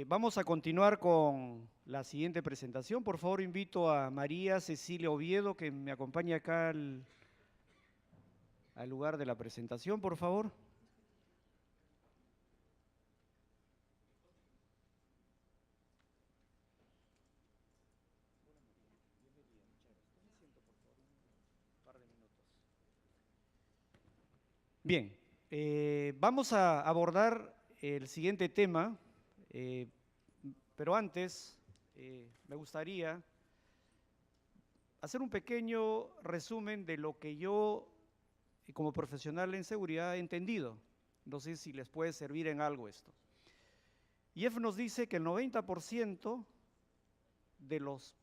Vamos a continuar con la siguiente presentación. Por favor, invito a María Cecilia Oviedo, que me acompañe acá al lugar de la presentación, por favor. Bien, vamos a abordar el siguiente tema, pero antes me gustaría hacer un pequeño resumen de lo que yo, como profesional en seguridad, he entendido. No sé si les puede servir en algo esto. IEF nos dice que el 90% de los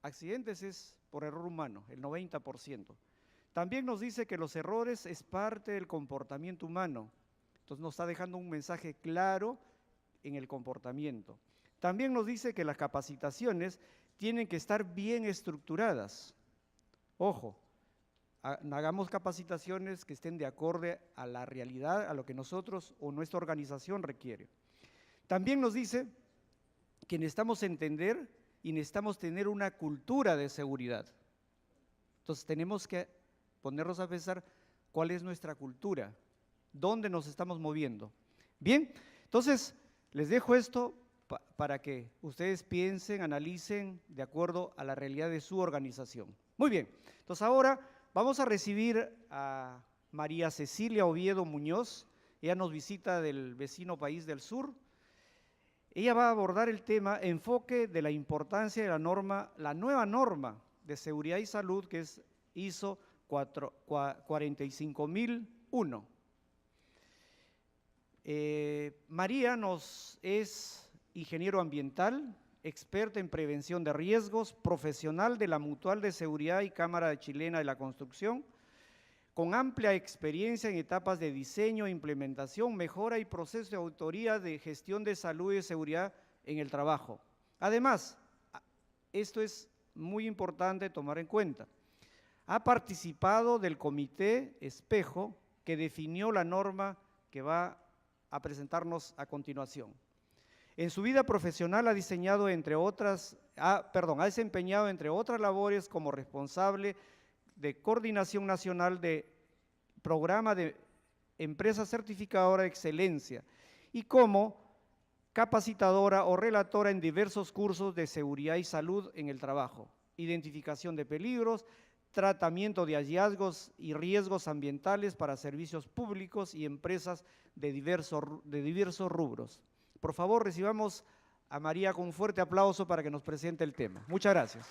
accidentes es por error humano, el 90%. También nos dice que los errores es parte del comportamiento humano. Entonces nos está dejando un mensaje claro en el comportamiento. También nos dice que las capacitaciones tienen que estar bien estructuradas. Ojo, hagamos capacitaciones que estén de acorde a la realidad, a lo que nosotros o nuestra organización requiere. También nos dice que necesitamos entender y necesitamos tener una cultura de seguridad. Entonces tenemos que ponernos a pensar cuál es nuestra cultura, dónde nos estamos moviendo. Bien, entonces les dejo esto para que ustedes piensen, analicen de acuerdo a la realidad de su organización. Muy bien, entonces ahora vamos a recibir a María Cecilia Oviedo Muñoz. Ella nos visita del vecino país del sur. Ella va a abordar el tema enfoque de la importancia de la nueva norma de seguridad y salud, que es ISO 45001. María es ingeniero ambiental, experta en prevención de riesgos, profesional de la Mutual de Seguridad y Cámara Chilena de la Construcción, con amplia experiencia en etapas de diseño, implementación, mejora y proceso de auditoría de gestión de salud y seguridad en el trabajo. Además, esto es muy importante tomar en cuenta, ha participado del comité espejo que definió la norma que va a presentarnos a continuación. En su vida profesional ha desempeñado entre otras labores como responsable de coordinación nacional de programa de empresa certificadora de excelencia y como capacitadora o relatora en diversos cursos de seguridad y salud en el trabajo, identificación de peligros, tratamiento de hallazgos y riesgos ambientales para servicios públicos y empresas de diversos rubros. Por favor, recibamos a María con un fuerte aplauso para que nos presente el tema. Muchas gracias.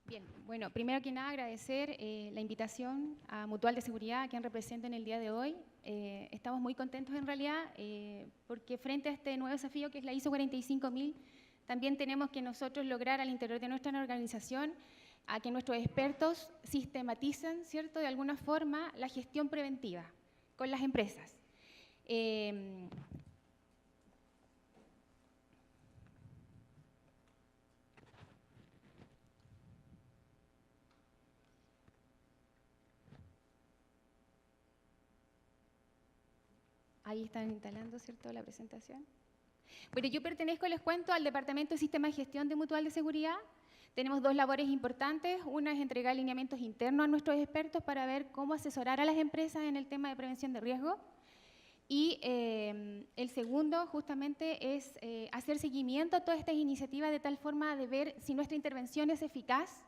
Bien, bueno, primero que nada agradecer la invitación a Mutual de Seguridad, a quien representen el día de hoy. Estamos muy contentos en realidad porque frente a este nuevo desafío que es la ISO 45000, también tenemos que nosotros lograr al interior de nuestra organización a que nuestros expertos sistematicen, ¿cierto?, de alguna forma la gestión preventiva con las empresas. Ahí están instalando, ¿cierto?, la presentación. Bueno, yo pertenezco, les cuento, al Departamento de Sistema de Gestión de Mutual de Seguridad. Tenemos dos labores importantes. Una es entregar lineamientos internos a nuestros expertos para ver cómo asesorar a las empresas en el tema de prevención de riesgo. Y el segundo, justamente, es hacer seguimiento a todas estas iniciativas de tal forma de ver si nuestra intervención es eficaz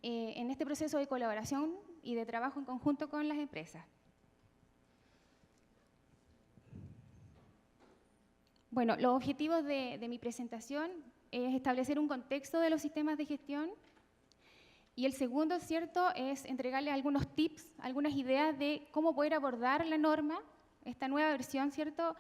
en este proceso de colaboración y de trabajo en conjunto con las empresas. Bueno, los objetivos de mi presentación es establecer un contexto de los sistemas de gestión y el segundo, ¿cierto?, es entregarles algunos tips, algunas ideas de cómo poder abordar la norma, esta nueva versión, ¿cierto?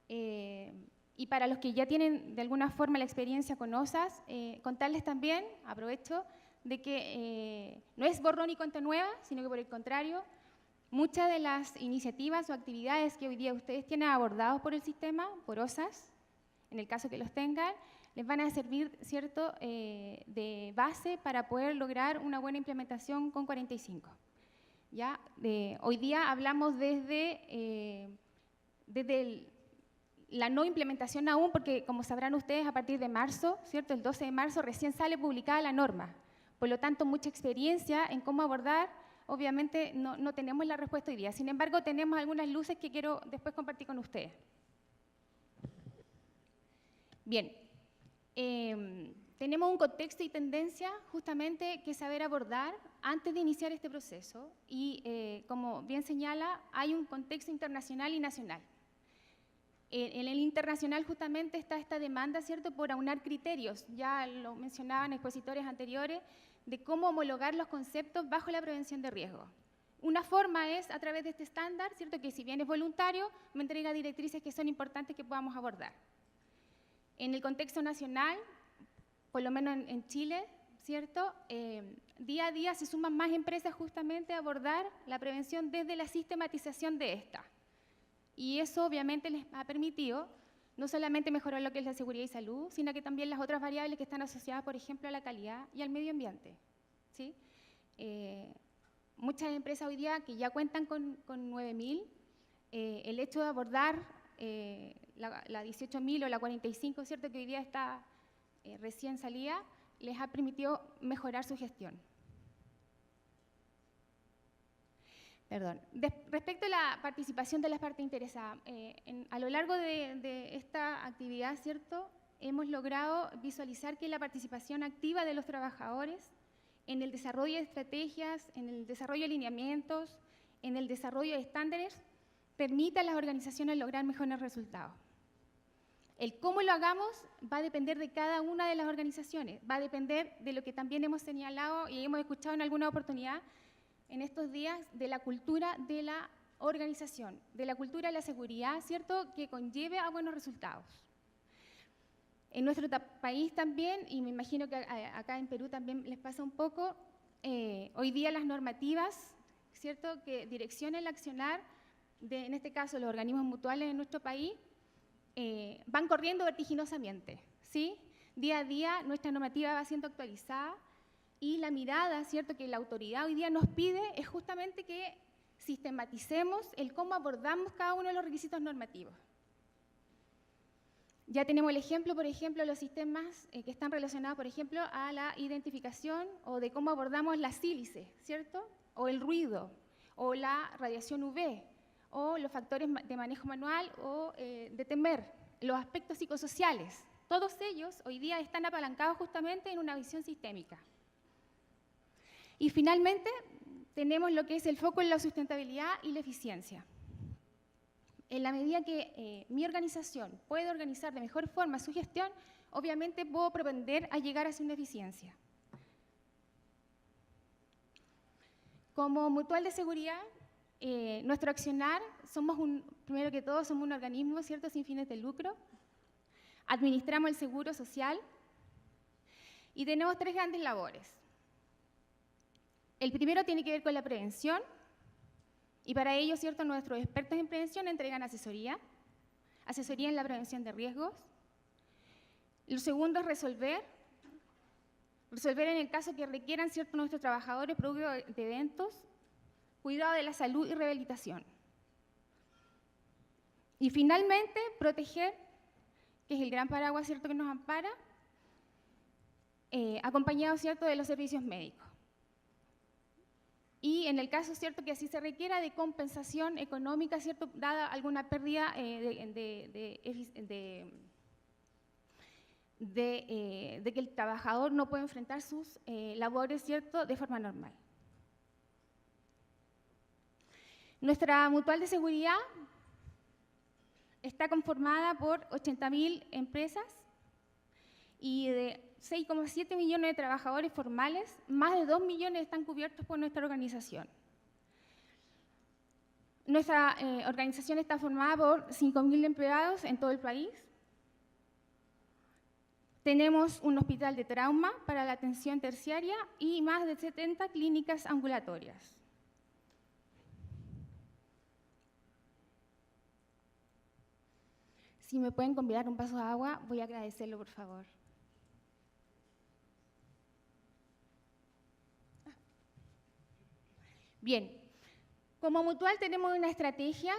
Y para los que ya tienen de alguna forma la experiencia con OSAS, contarles también, aprovecho, de que no es borrón y cuenta nueva, sino que por el contrario, muchas de las iniciativas o actividades que hoy día ustedes tienen abordados por el sistema, por OSAS, en el caso que los tengan, les van a servir, ¿cierto?, de base para poder lograr una buena implementación con 45. ¿ya? Hoy día hablamos desde la no implementación aún, porque como sabrán ustedes, a partir de marzo, ¿cierto? El 12 de marzo recién sale publicada la norma. Por lo tanto, mucha experiencia en cómo abordar, obviamente no tenemos la respuesta hoy día. Sin embargo, tenemos algunas luces que quiero después compartir con ustedes. Bien, tenemos un contexto y tendencia justamente que saber abordar antes de iniciar este proceso y, como bien señala, hay un contexto internacional y nacional. En el internacional justamente está esta demanda, ¿cierto?, por aunar criterios, ya lo mencionaban expositores anteriores, de cómo homologar los conceptos bajo la prevención de riesgo. Una forma es a través de este estándar, ¿cierto?, que si bien es voluntario, me entrega directrices que son importantes que podamos abordar. En el contexto nacional, por lo menos en Chile, ¿cierto?, día a día se suman más empresas justamente a abordar la prevención desde la sistematización de esta. Y eso obviamente les ha permitido no solamente mejorar lo que es la seguridad y salud, sino que también las otras variables que están asociadas, por ejemplo, a la calidad y al medio ambiente, ¿sí? Muchas empresas hoy día que ya cuentan con 9.000, el hecho de abordar la 18.000 o la 45, ¿cierto?, que hoy día está recién salida, les ha permitido mejorar su gestión. Perdón. Respecto a la participación de las partes interesadas, a lo largo de esta actividad, ¿cierto?, hemos logrado visualizar que la participación activa de los trabajadores en el desarrollo de estrategias, en el desarrollo de lineamientos, en el desarrollo de estándares, permite a las organizaciones lograr mejores resultados. El cómo lo hagamos va a depender de cada una de las organizaciones, va a depender de lo que también hemos señalado y hemos escuchado en alguna oportunidad en estos días, de la cultura de la organización, de la cultura de la seguridad, ¿cierto?, que conlleve a buenos resultados. En nuestro país también, y me imagino que acá en Perú también les pasa un poco, hoy día las normativas, ¿cierto?, que direccionan el accionar de, en este caso, los organismos mutuales en nuestro país, van corriendo vertiginosamente, ¿sí? Día a día nuestra normativa va siendo actualizada y la mirada, ¿cierto?, que la autoridad hoy día nos pide es justamente que sistematicemos el cómo abordamos cada uno de los requisitos normativos. Ya tenemos el ejemplo, por ejemplo, de los sistemas que están relacionados, por ejemplo, a la identificación o de cómo abordamos la sílice, ¿cierto?, o el ruido, o la radiación UV, o los factores de manejo manual o de temer, los aspectos psicosociales. Todos ellos hoy día están apalancados justamente en una visión sistémica. Y finalmente, tenemos lo que es el foco en la sustentabilidad y la eficiencia. En la medida que mi organización puede organizar de mejor forma su gestión, obviamente puedo propender a llegar hacia una eficiencia. Como mutual de seguridad, nuestro accionar, primero que todo, somos un organismo, ¿cierto?, sin fines de lucro. Administramos el seguro social y tenemos tres grandes labores. El primero tiene que ver con la prevención y para ello, ¿cierto?, nuestros expertos en prevención entregan asesoría en la prevención de riesgos. Lo segundo es resolver en el caso que requieran, ¿cierto?, nuestros trabajadores producto de eventos, cuidado de la salud y rehabilitación. Y finalmente, proteger, que es el gran paraguas, ¿cierto?, que nos ampara, acompañado, ¿cierto?, de los servicios médicos. Y en el caso, ¿cierto?, que así se requiera de compensación económica, ¿cierto?, dada alguna pérdida de que el trabajador no puede enfrentar sus labores, ¿cierto?, de forma normal. Nuestra mutual de seguridad está conformada por 80.000 empresas y de 6,7 millones de trabajadores formales, más de 2 millones están cubiertos por nuestra organización. Nuestra organización está formada por 5.000 empleados en todo el país. Tenemos un hospital de trauma para la atención terciaria y más de 70 clínicas ambulatorias. Si me pueden convidar un vaso de agua, voy a agradecerlo, por favor. Bien, Como Mutual tenemos una estrategia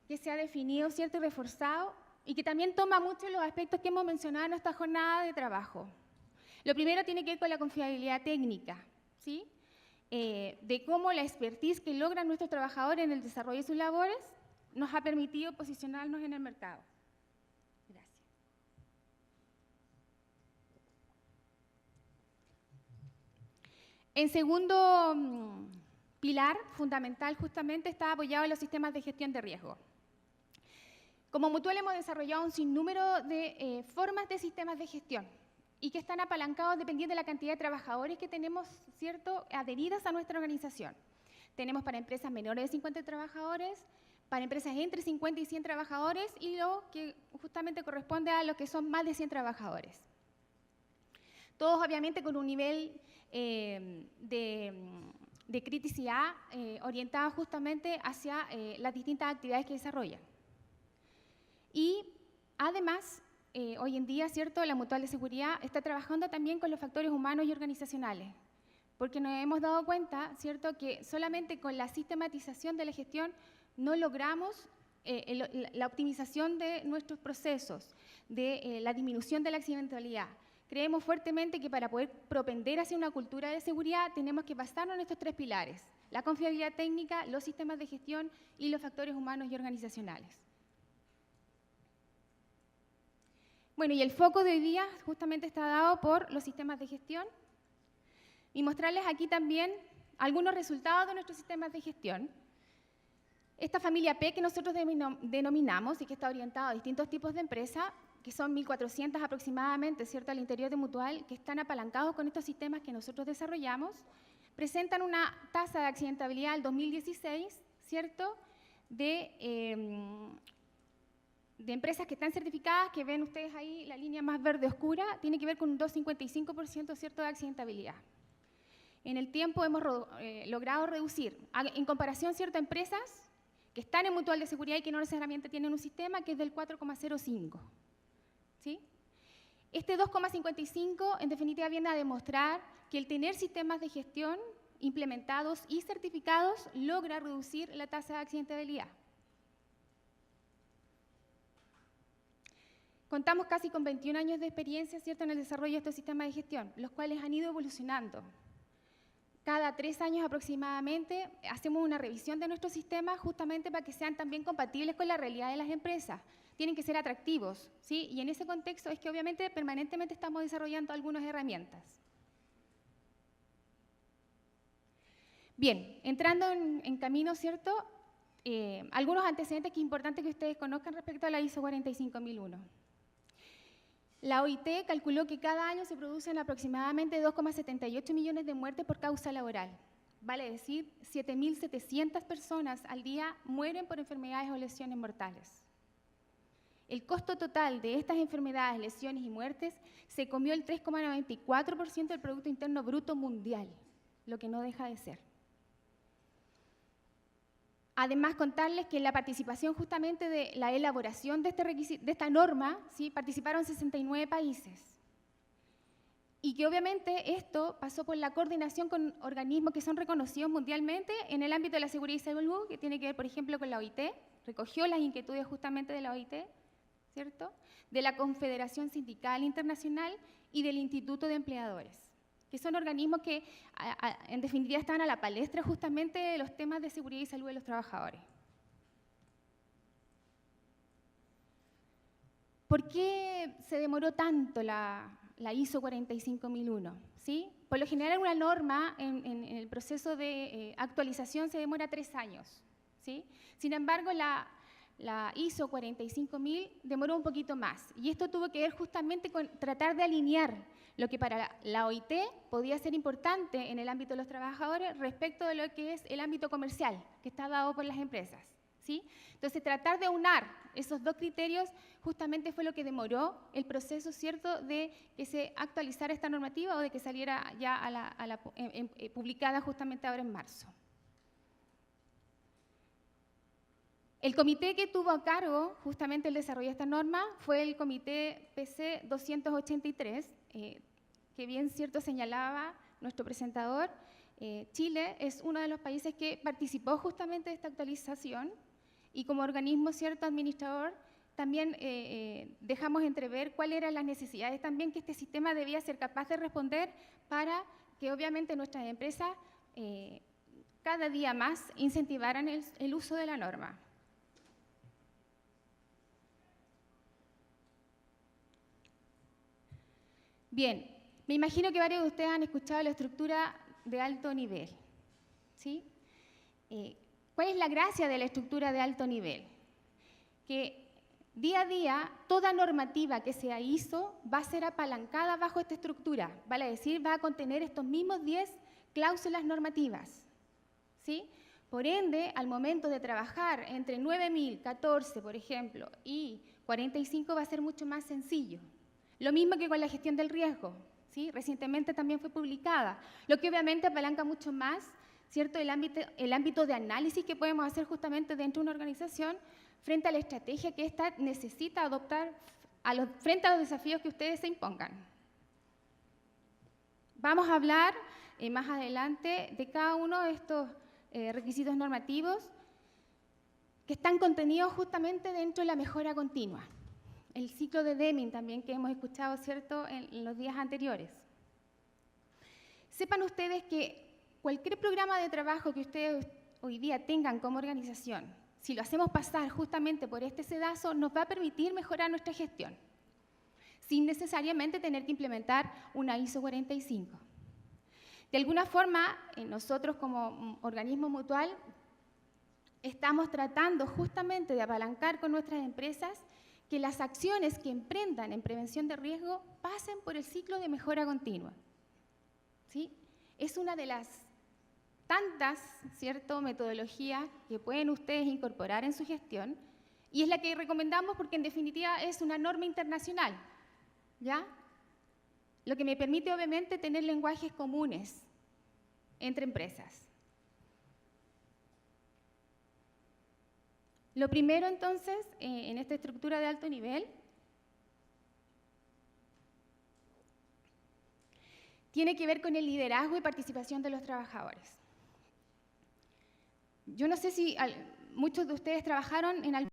que se ha definido, ¿cierto?, y reforzado, y que también toma mucho los aspectos que hemos mencionado en nuestra jornada de trabajo. Lo primero tiene que ver con la confiabilidad técnica, ¿sí? De cómo la expertise que logran nuestros trabajadores en el desarrollo de sus labores nos ha permitido posicionarnos en el mercado. Gracias. En segundo pilar fundamental, justamente, está apoyado en los sistemas de gestión de riesgo. Como Mutual hemos desarrollado un sinnúmero de formas de sistemas de gestión y que están apalancados dependiendo de la cantidad de trabajadores que tenemos, ¿cierto?, adheridas a nuestra organización. Tenemos para empresas menores de 50 trabajadores, para empresas entre 50 y 100 trabajadores y lo que justamente corresponde a los que son más de 100 trabajadores. Todos obviamente con un nivel de criticidad orientado justamente hacia las distintas actividades que desarrollan. Y además, hoy en día, ¿cierto?, la Mutual de Seguridad está trabajando también con los factores humanos y organizacionales, porque nos hemos dado cuenta, ¿cierto?, que solamente con la sistematización de la gestión no logramos la optimización de nuestros procesos, de la disminución de la accidentalidad. Creemos fuertemente que para poder propender hacia una cultura de seguridad tenemos que basarnos en estos tres pilares: la confiabilidad técnica, los sistemas de gestión y los factores humanos y organizacionales. Bueno, y el foco de hoy día justamente está dado por los sistemas de gestión y mostrarles aquí también algunos resultados de nuestros sistemas de gestión. Esta familia P que nosotros denominamos y que está orientada a distintos tipos de empresas, que son 1.400 aproximadamente, ¿cierto?, al interior de Mutual, que están apalancados con estos sistemas que nosotros desarrollamos, presentan una tasa de accidentabilidad del 2016, ¿cierto?, de empresas que están certificadas, que ven ustedes ahí la línea más verde oscura, tiene que ver con un 2,55%, ¿cierto?, de accidentabilidad. En el tiempo hemos logrado reducir, en comparación, ¿cierto?, a empresas que están en Mutual de Seguridad y que no necesariamente tienen un sistema, que es del 4,05%. ¿Sí? Este 2,55 en definitiva viene a demostrar que el tener sistemas de gestión implementados y certificados logra reducir la tasa de accidentabilidad. Contamos casi con 21 años de experiencia, ¿cierto?, en el desarrollo de estos sistemas de gestión, los cuales han ido evolucionando. Cada 3 años aproximadamente hacemos una revisión de nuestros sistemas justamente para que sean también compatibles con la realidad de las empresas. Tienen que ser atractivos, ¿sí? Y en ese contexto es que obviamente permanentemente estamos desarrollando algunas herramientas. Bien, entrando en camino, ¿cierto? Algunos antecedentes que es importante que ustedes conozcan respecto a la ISO 45001. La OIT calculó que cada año se producen aproximadamente 2,78 millones de muertes por causa laboral. Vale decir, 7.700 personas al día mueren por enfermedades o lesiones mortales. El costo total de estas enfermedades, lesiones y muertes se comió el 3,94% del Producto Interno Bruto mundial, lo que no deja de ser. Además, contarles que en la participación justamente de la elaboración de esta norma, ¿sí?, participaron 69 países. Y que obviamente esto pasó por la coordinación con organismos que son reconocidos mundialmente en el ámbito de la seguridad y salud, que tiene que ver, por ejemplo, con la OIT, recogió las inquietudes justamente de la OIT, ¿cierto?, de la Confederación Sindical Internacional y del Instituto de Empleadores, que son organismos que, en definitiva, estaban a la palestra justamente de los temas de seguridad y salud de los trabajadores. ¿Por qué se demoró tanto la ISO 45001? ¿Sí? Por lo general, una norma en el proceso de actualización se demora 3 años. ¿Sí? Sin embargo, la ISO 45000 demoró un poquito más. Y esto tuvo que ver justamente con tratar de alinear lo que para la OIT podía ser importante en el ámbito de los trabajadores respecto de lo que es el ámbito comercial, que está dado por las empresas. ¿Sí? Entonces, tratar de aunar esos dos criterios justamente fue lo que demoró el proceso, ¿cierto?, de que se actualizara esta normativa o de que saliera ya publicada justamente ahora en marzo. El comité que tuvo a cargo justamente el desarrollo de esta norma fue el comité PC 283, que bien cierto señalaba nuestro presentador, Chile es uno de los países que participó justamente de esta actualización y como organismo, cierto, administrador, también dejamos entrever cuáles eran las necesidades también que este sistema debía ser capaz de responder para que obviamente nuestras empresas cada día más incentivaran el uso de la norma. Bien, me imagino que varios de ustedes han escuchado la estructura de alto nivel, ¿sí? ¿Cuál es la gracia de la estructura de alto nivel? Que día a día toda normativa que sea ISO va a ser apalancada bajo esta estructura, vale decir, va a contener estos mismos 10 cláusulas normativas, ¿sí? Por ende, al momento de trabajar entre 9000, 14, por ejemplo, y 45 va a ser mucho más sencillo. Lo mismo que con la gestión del riesgo, ¿sí? Recientemente también fue publicada, lo que obviamente apalanca mucho más, ¿cierto? El ámbito de análisis que podemos hacer justamente dentro de una organización frente a la estrategia que ésta necesita adoptar frente a los desafíos que ustedes se impongan. Vamos a hablar más adelante de cada uno de estos requisitos normativos que están contenidos justamente dentro de la mejora continua. El ciclo de Deming también que hemos escuchado, ¿cierto?, en los días anteriores. Sepan ustedes que cualquier programa de trabajo que ustedes hoy día tengan como organización, si lo hacemos pasar justamente por este sedazo, nos va a permitir mejorar nuestra gestión, sin necesariamente tener que implementar una ISO 45. De alguna forma, nosotros como organismo mutual estamos tratando justamente de apalancar con nuestras empresas que las acciones que emprendan en prevención de riesgo pasen por el ciclo de mejora continua, ¿sí? Es una de las tantas, ¿cierto?, metodologías que pueden ustedes incorporar en su gestión y es la que recomendamos porque en definitiva es una norma internacional, ¿ya? Lo que me permite obviamente tener lenguajes comunes entre empresas. Lo primero, entonces, en esta estructura de alto nivel, tiene que ver con el liderazgo y participación de los trabajadores. Yo no sé si muchos de ustedes trabajaron en algún